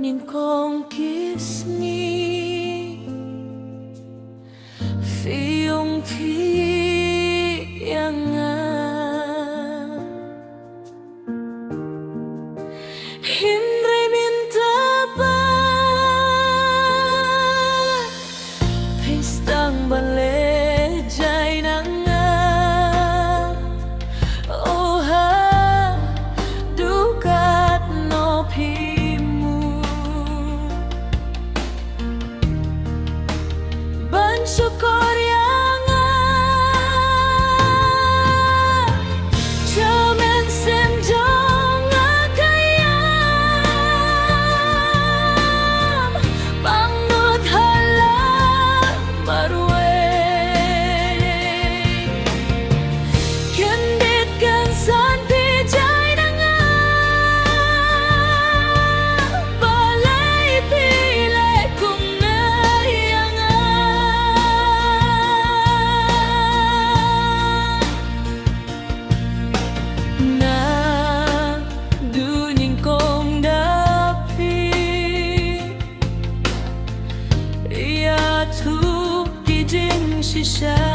những con kiss me vì ông khi yang Hindray minta ba Pistang balejay na nga Oh ha Dukat no pimu Bansyukur yang Jaman semjong akayam Pangnut halang marway Kendit gansan pijay na nga Balay pilay kung na dunyeng kong dapi Iya tu kijing shisha